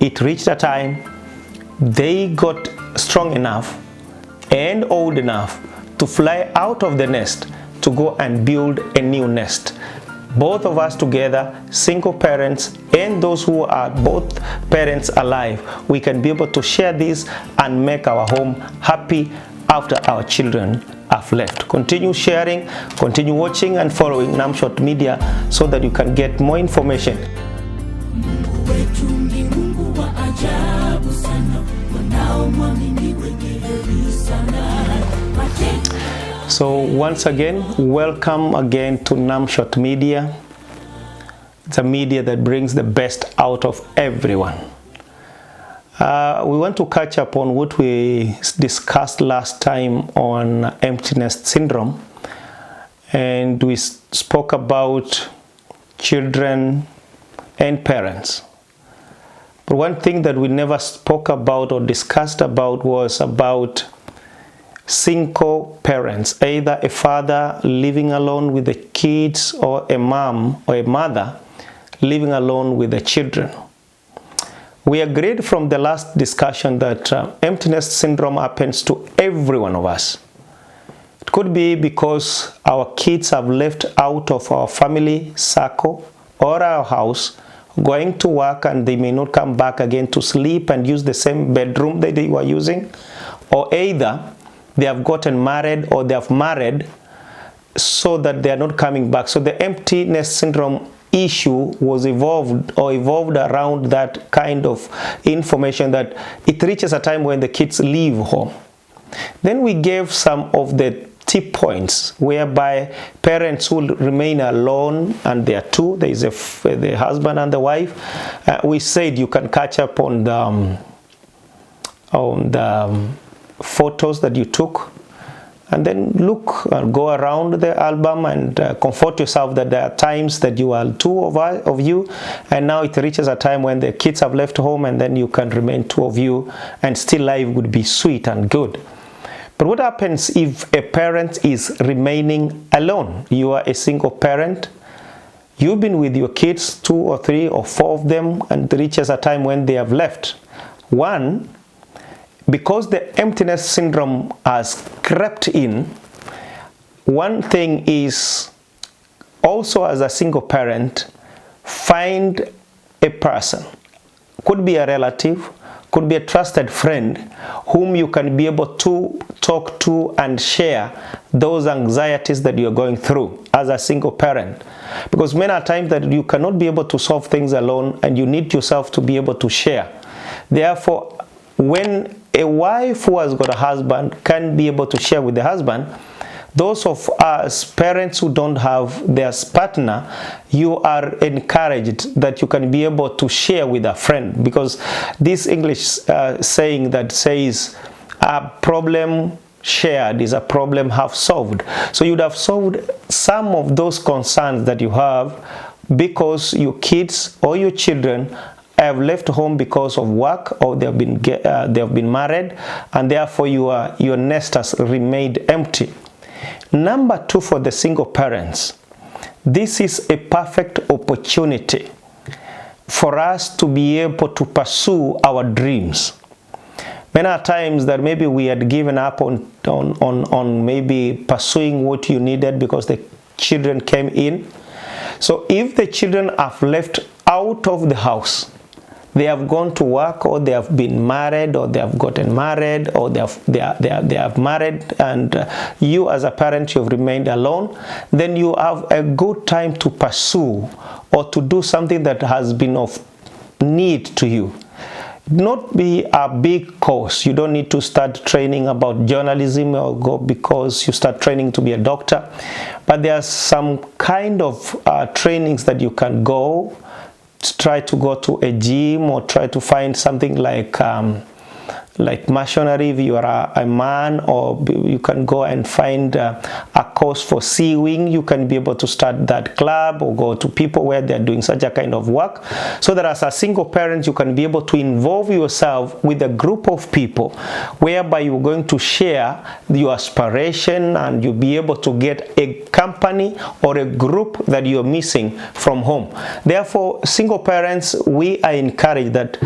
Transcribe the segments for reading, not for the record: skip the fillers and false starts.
it reached a time they got strong enough and old enough to fly out of the nest to go and build a new nest. Both of us together, single parents and those who are both parents alive, we can be able to share this and make our home happy after our children have left. Continue sharing, continue watching and following Namshot Media so that you can get more information. So once again, welcome again to Namshot Media, the media that brings the best out of everyone. We want to catch up on what we discussed last time on empty nest syndrome, and we spoke about children and parents. But one thing that we never spoke about or discussed about was about single parents, either a father living alone with the kids or a mom or a mother living alone with the children. We agreed from the last discussion that empty nest syndrome happens to every one of us. It could be because our kids have left out of our family circle or our house, going to work, and they may not come back again to sleep and use the same bedroom that they were using, or either they have gotten married or they have married so that they are not coming back. So the empty nest syndrome issue was evolved around that kind of information, that it reaches a time when the kids leave home. Then we gave some of the tip points whereby parents who remain alone, and there are two, there is the husband and the wife. We said you can catch up on the photos that you took, and then look and go around the album and comfort yourself that there are times that you are two of you, and now it reaches a time when the kids have left home, and then you can remain two of you, and still life would be sweet and good. But what happens if a parent is remaining alone? You are a single parent, you've been with your kids, 2 or 3 or 4 of them, and it reaches a time when they have left. One, because the emptiness syndrome has crept in, one thing is also, as a single parent, find a person. Could be a relative, could be a trusted friend whom you can be able to talk to and share those anxieties that you're going through as a single parent. Because many times that you cannot be able to solve things alone, and you need yourself to be able to share. Therefore, when a wife who has got a husband can be able to share with the husband, those of us parents who don't have their partner, you are encouraged that you can be able to share with a friend, because this English saying that says a problem shared is a problem half solved. So you'd have solved some of those concerns that you have because your kids or your children have left home because of work, or they have been married, and therefore your nest has remained empty. Number 2, for the single parents, this is a perfect opportunity for us to be able to pursue our dreams. Many times that maybe we had given up on maybe pursuing what you needed because the children came in. So if the children have left out of the house, they have gone to work, or they have been married, or they have gotten married, or they have married, and you as a parent, you have remained alone, then you have a good time to pursue or to do something that has been of need to you. Not be a big course. You don't need to start training about journalism or go because you start training to be a doctor, but there are some kind of trainings that you can go. Try to go to a gym, or try to find something like missionary if you are a man, or you can go and find a course for sewing. You can be able to start that club, or go to people where they are doing such a kind of work, so that as a single parent you can be able to involve yourself with a group of people whereby you're going to share your aspiration, and you'll be able to get a company or a group that you're missing from home. Therefore, single parents, we are encouraged that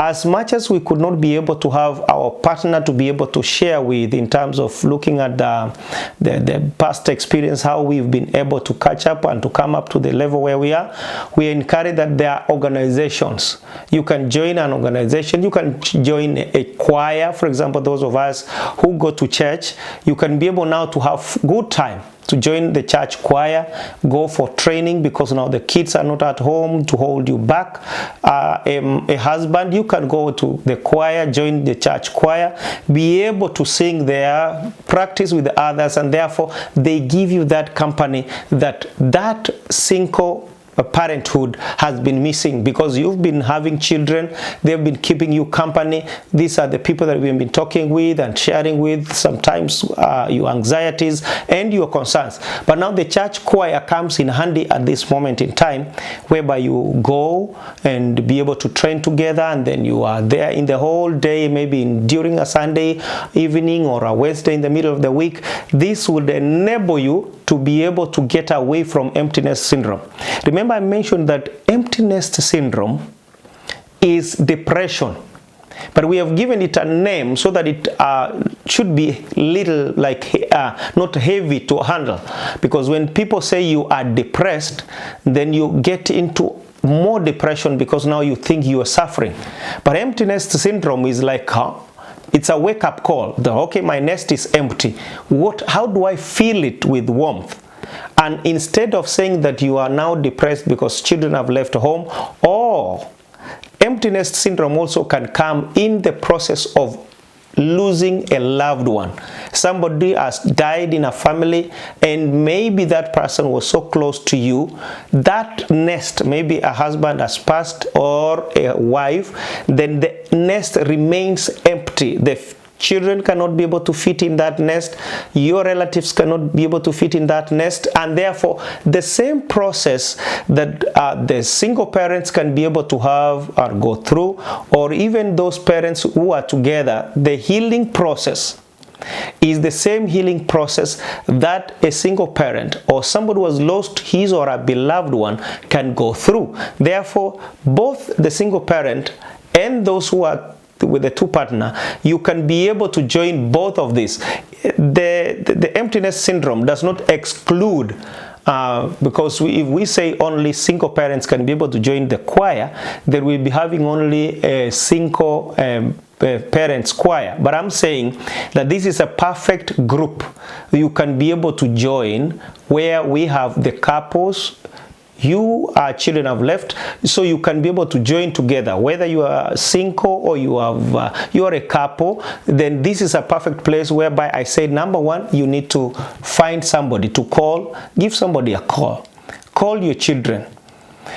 as much as we could not be able to have our partner to be able to share with in terms of looking at the past experience, how we've been able to catch up and to come up to the level where we are, we encourage that there are organizations. You can join an organization, you can join a choir, for example, those of us who go to church, you can be able now to have good time to join the church choir, go for training, because now the kids are not at home to hold you back. A husband, you can go to the choir, join the church choir, be able to sing there, practice with others, and therefore they give you that company that single parenthood has been missing, because you've been having children, they've been keeping you company. These are the people that we've been talking with and sharing with sometimes your anxieties and your concerns. But now the church choir comes in handy at this moment in time, whereby you go and be able to train together, and then you are there in the whole day, maybe during a Sunday evening or a Wednesday in the middle of the week. This would enable you to be able to get away from emptiness syndrome. Remember, I mentioned that emptiness syndrome is depression, but we have given it a name so that it should be little like not heavy to handle, because when people say you are depressed, then you get into more depression because now you think you are suffering. But emptiness syndrome is like it's a wake-up call. Okay, my nest is empty. How do I fill it with warmth? And instead of saying that you are now depressed because children have left home, or emptiness syndrome also can come in the process of losing a loved one. Somebody has died in a family, and maybe that person was so close to you, that nest, maybe a husband has passed or a wife, then the nest remains empty. The children cannot be able to fit in that nest, your relatives cannot be able to fit in that nest, and therefore the same process that the single parents can be able to have or go through, or even those parents who are together, the healing process is the same healing process that a single parent or somebody who has lost his or a beloved one can go through. Therefore, both the single parent and those who are with the two partner, you can be able to join both of these. The emptiness syndrome does not exclude, because if we say only single parents can be able to join the choir, then we'll be having only a single parents choir. But I'm saying that this is a perfect group you can be able to join, where we have the couples. You are children have left, so you can be able to join together. Whether you are single or you are a couple, then this is a perfect place whereby I say, number one, you need to find somebody to call. Give somebody a call. Call your children.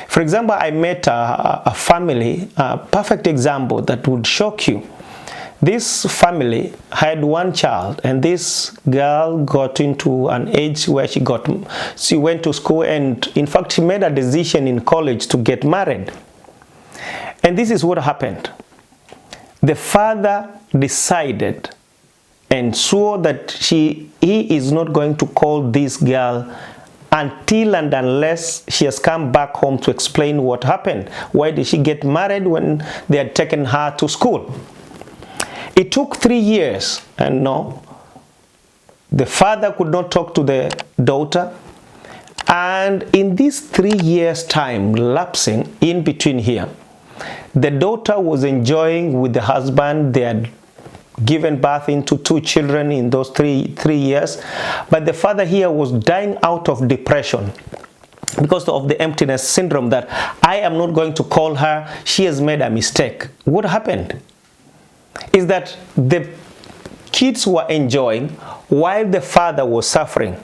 For example, I met a family, a perfect example that would shock you. This family had one child, and this girl got into an age where she went to school, and in fact she made a decision in college to get married. And this is what happened. The father decided and swore that he is not going to call this girl until and unless she has come back home to explain what happened. Why did she get married when they had taken her to school? It took 3 years, and no, the father could not talk to the daughter. And in this 3 years time lapsing in between here, the daughter was enjoying with the husband. They had given birth into 2 children in those three years. But the father here was dying out of depression because of the emptiness syndrome, that I am not going to call her, she has made a mistake. What happened is that the kids were enjoying while the father was suffering.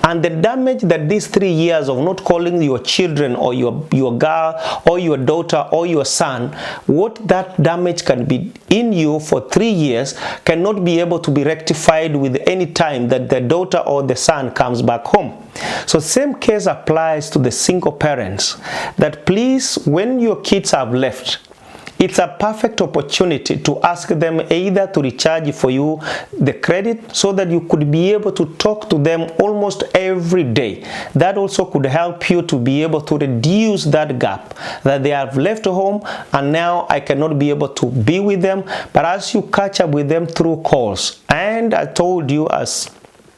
And the damage that these 3 years of not calling your children or your girl or your daughter or your son, what that damage can be in you for 3 years cannot be able to be rectified with any time that the daughter or the son comes back home. So same case applies to the single parents, that please, when your kids have left, it's a perfect opportunity to ask them either to recharge for you the credit so that you could be able to talk to them almost every day. That also could help you to be able to reduce that gap that they have left home and now I cannot be able to be with them. But as you catch up with them through calls, and I told you, as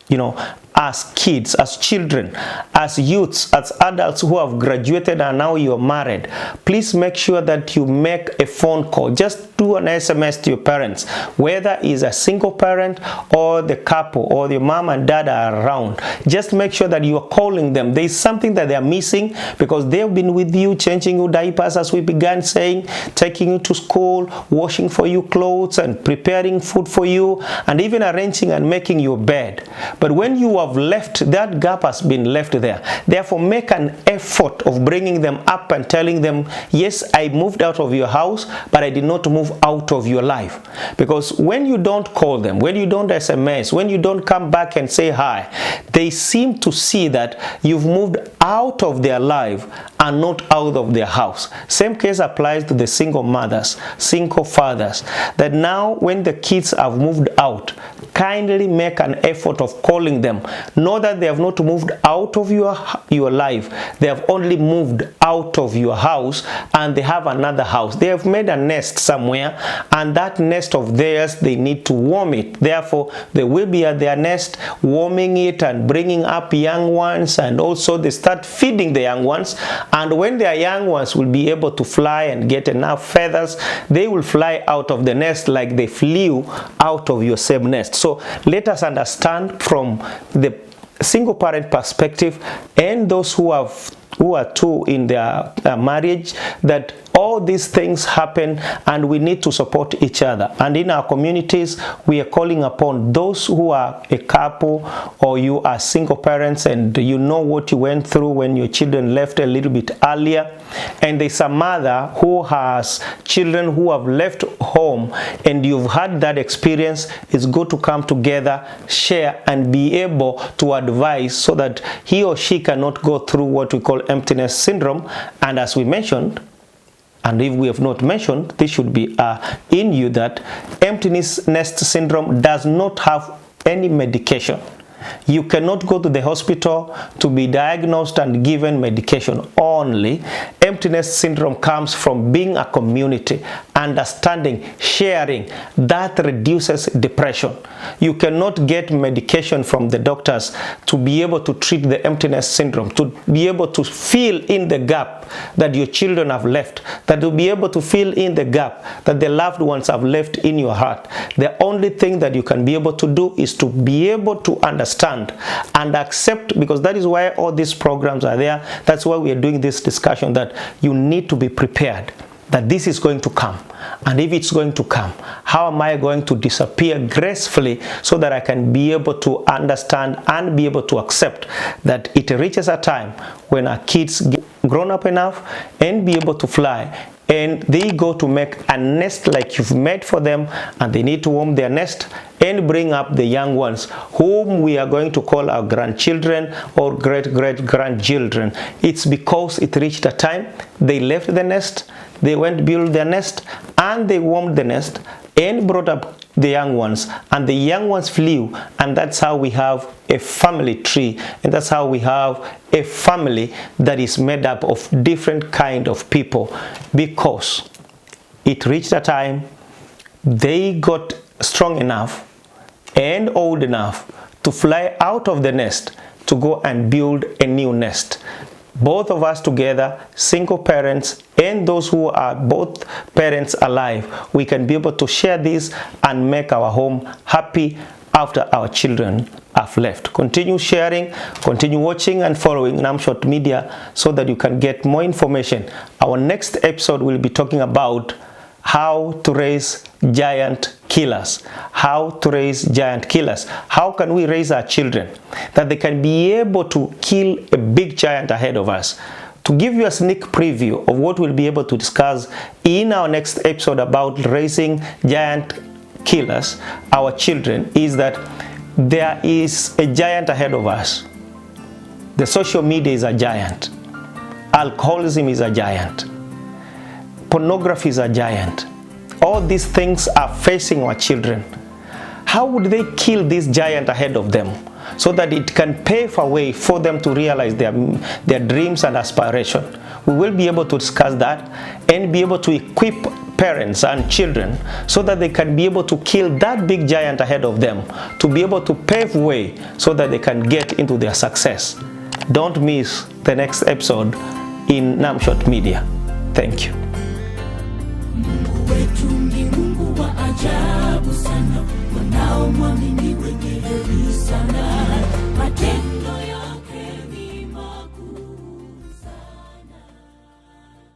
you know, as kids, as children, as youths, as adults who have graduated and now you're married, please make sure that you make a phone call. Just do an SMS to your parents, whether it's a single parent or the couple or your mom and dad are around. Just make sure that you are calling them. There is something that they are missing because they've been with you, changing your diapers, as we began saying, taking you to school, washing for you clothes and preparing food for you, and even arranging and making your bed. But when you have left, that gap has been left there. Therefore, make an effort of bringing them up and telling them, yes, I moved out of your house, but I did not move out of your life. Because when you don't call them, when you don't SMS, when you don't come back and say hi, they seem to see that you've moved out of their life and not out of their house. Same case applies to the single mothers, single fathers, that now when the kids have moved out, kindly make an effort of calling them. Know that they have not moved out of your life. They have only moved out of your house and they have another house. They have made a nest somewhere, and that nest of theirs, they need to warm it. Therefore, they will be at their nest warming it and bringing up young ones, and also they start feeding the young ones. And when their young ones will be able to fly and get enough feathers, they will fly out of the nest like they flew out of your same nest. So let us understand from the single parent perspective and those who are two in their marriage that all these things happen and we need to support each other. And in our communities, we are calling upon those who are a couple or you are single parents and you know what you went through when your children left a little bit earlier. And there's a mother who has children who have left home and you've had that experience. It's good to come together, share, and be able to advise so that he or she cannot go through what we call emptiness syndrome. And as we mentioned, and if we have not mentioned, this should be in you, that emptiness nest syndrome does not have any medication. You cannot go to the hospital to be diagnosed and given medication only. Emptiness syndrome comes from being a community, understanding, sharing. That reduces depression. You cannot get medication from the doctors to be able to treat the emptiness syndrome, to be able to fill in the gap that your children have left, that to be able to fill in the gap that the loved ones have left in your heart. The only thing that you can be able to do is to be able to understand and accept, because that is why all these programs are there. That's why we are doing this discussion, that you need to be prepared that this is going to come. And if it's going to come, how am I going to disappear gracefully so that I can be able to understand and be able to accept that it reaches a time when our kids get grown up enough and be able to fly, and they go to make a nest like you've made for them, and they need to warm their nest and bring up the young ones whom we are going to call our grandchildren or great-great-grandchildren. It's because it reached a time they left the nest, they went to build their nest, and they warmed the nest and brought up the young ones, and the young ones flew, and that's how we have a family tree, and that's how we have a family that is made up of different kind of people, because it reached a time they got strong enough and old enough to fly out of the nest to go and build a new nest. Both of us together, single parents and those who are both parents alive, we can be able to share this and make our home happy after our children have left. Continue sharing, continue watching and following Namshot Media so that you can get more information. Our next episode will be talking about how to raise giant killers. How to raise giant killers. How can we raise our children that they can be able to kill a big giant ahead of us? To give you a sneak preview of what we'll be able to discuss in our next episode about raising giant killers, our children, is that there is a giant ahead of us. The social media is a giant. Alcoholism is a giant. pornography is a giant. All these things are facing our children. How would they kill this giant ahead of them so that it can pave a way for them to realize their dreams and aspirations? We will be able to discuss that and be able to equip parents and children so that they can be able to kill that big giant ahead of them, to be able to pave way so that they can get into their success. Don't miss the next episode in Namshot Media. Thank you. Mungu wetu ni Mungu wa ajabu sana, wanaomwamini wenye heri.